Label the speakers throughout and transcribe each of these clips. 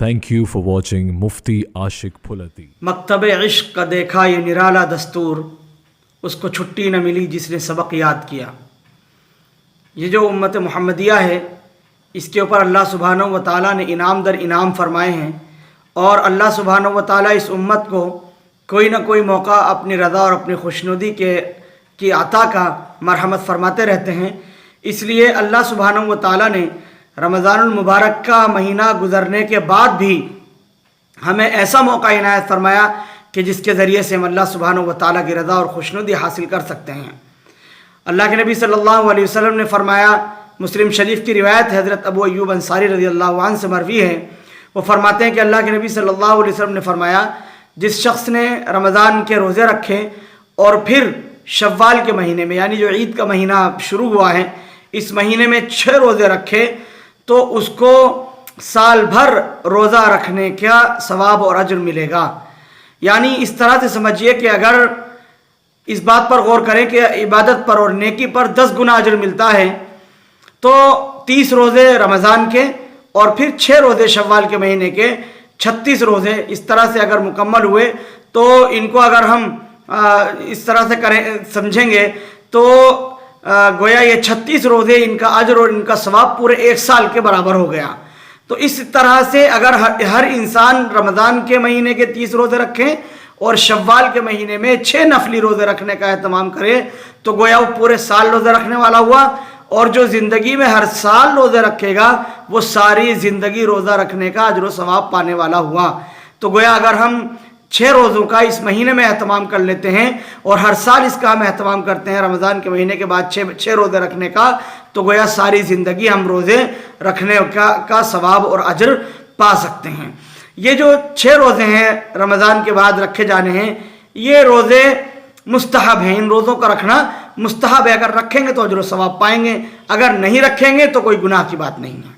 Speaker 1: Thank you for watching Mufti Ashik Phulati.
Speaker 2: مکتب عشق کا دیکھا یہ نرالا دستور، اس کو چھٹی نہ ملی جس نے سبق یاد کیا۔ یہ جو امت محمدیہ ہے، اس کے اوپر اللہ سبحانہ و تعالیٰ نے انعام در انعام فرمائے ہیں، اور اللہ سبحانہ و تعالیٰ اس امت کو کوئی نہ کوئی موقع اپنی رضا اور اپنی خوشنودی کی عطا کا مرحمت فرماتے رہتے ہیں۔ اس لیے اللہ سبحانہ و تعالیٰ نے رمضان المبارک کا مہینہ گزرنے کے بعد بھی ہمیں ایسا موقع عنایت فرمایا کہ جس کے ذریعے سے ہم اللہ سبحانہ و تعالیٰ کی رضا اور خوشنودی حاصل کر سکتے ہیں۔ اللہ کے نبی صلی اللہ علیہ وسلم نے فرمایا، مسلم شریف کی روایت حضرت ابو ایوب انصاری رضی اللہ عنہ سے مروی ہے، وہ فرماتے ہیں کہ اللہ کے نبی صلی اللہ علیہ وسلم نے فرمایا، جس شخص نے رمضان کے روزے رکھے اور پھر شوال کے مہینے میں، یعنی جو عید کا مہینہ شروع ہوا ہے، اس مہینے میں 6 روزے رکھے تو اس کو سال بھر روزہ رکھنے کا ثواب اور اجر ملے گا۔ یعنی اس طرح سے سمجھیے کہ اگر اس بات پر غور کریں کہ عبادت پر اور نیکی پر 10 گنا اجر ملتا ہے، تو 30 روزے رمضان کے اور پھر 6 روزے شوال کے مہینے کے 36 روزے اس طرح سے اگر مکمل ہوئے، تو ان کو اگر ہم اس طرح سے سمجھیں گے تو گویا یہ 36 روزے ان کا اجر اور ان کا ثواب پورے 1 سال کے برابر ہو گیا۔ تو اس طرح سے اگر ہر انسان رمضان کے مہینے کے 30 روزے رکھیں اور شوال کے مہینے میں 6 نفلی روزے رکھنے کا اہتمام کرے، تو گویا وہ پورے سال روزے رکھنے والا ہوا، اور جو زندگی میں ہر سال روزے رکھے گا وہ ساری زندگی روزہ رکھنے کا اجر و ثواب پانے والا ہوا۔ تو گویا اگر ہم 6 روزوں کا اس مہینے میں اہتمام کر لیتے ہیں اور ہر سال اس کا ہم اہتمام کرتے ہیں رمضان کے مہینے کے بعد 6 روزے رکھنے کا، تو گویا ساری زندگی ہم روزے رکھنے کا ثواب اور اجر پا سکتے ہیں۔ یہ جو 6 روزے ہیں رمضان کے بعد رکھے جانے ہیں، یہ روزے مستحب ہیں، ان روزوں کا رکھنا مستحب ہے۔ اگر رکھیں گے تو اجر و ثواب پائیں گے، اگر نہیں رکھیں گے تو کوئی گناہ کی بات نہیں ہے۔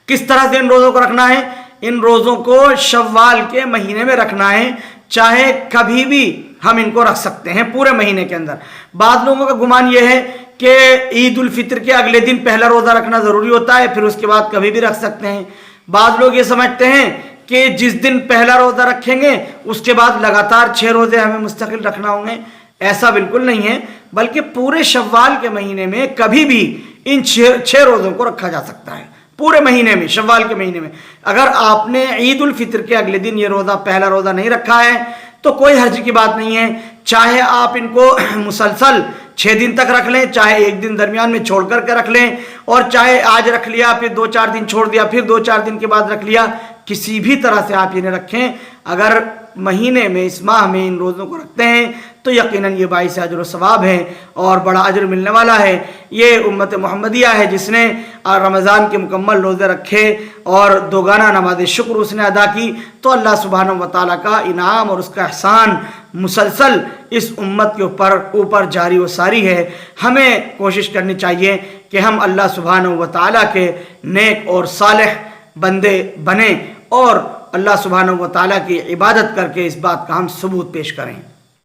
Speaker 2: کس طرح سے ان روزوں کو رکھنا ہے؟ ان روزوں کو شوال کے مہینے میں رکھنا ہے، چاہے کبھی بھی ہم ان کو رکھ سکتے ہیں پورے مہینے کے اندر۔ بعض لوگوں کا گمان یہ ہے کہ عید الفطر کے اگلے دن پہلا روزہ رکھنا ضروری ہوتا ہے، پھر اس کے بعد کبھی بھی رکھ سکتے ہیں۔ بعض لوگ یہ سمجھتے ہیں کہ جس دن پہلا روزہ رکھیں گے اس کے بعد لگاتار 6 روزے ہمیں مستقل رکھنا ہوں گے۔ ایسا بالکل نہیں ہے، بلکہ پورے شوال کے مہینے میں کبھی بھی ان 6 روزوں کو رکھا جا سکتا ہے۔ پورے مہینے میں، شوال کے مہینے میں اگر آپ نے عید الفطر کے اگلے دن یہ روزہ پہلا روزہ نہیں رکھا ہے تو کوئی حرج کی بات نہیں ہے، چاہے آپ ان کو مسلسل 6 دن تک رکھ لیں، چاہے ایک دن درمیان میں چھوڑ کر کے رکھ لیں، اور چاہے آج رکھ لیا پھر 2-4 دن چھوڑ دیا پھر 2-4 دن کے بعد رکھ لیا، کسی بھی طرح سے آپ انہیں رکھیں۔ اگر مہینے میں، اس ماہ میں ان روزوں کو رکھتے ہیں تو یقیناً یہ باعث اجر و ثواب ہے اور بڑا اجر ملنے والا ہے۔ یہ امت محمدیہ ہے جس نے رمضان کے مکمل روزے رکھے اور 2 گانا نماز شکر اس نے ادا کی، تو اللہ سبحانہ و تعالیٰ کا انعام اور اس کا احسان مسلسل اس امت کے اوپر جاری و ساری ہے۔ ہمیں کوشش کرنی چاہیے کہ ہم اللہ سبحانہ و تعالیٰ کے نیک اور صالح بندے بنیں اور اللہ سبحانہ و تعالیٰ کی عبادت کر کے اس بات کا ہم ثبوت پیش کریں۔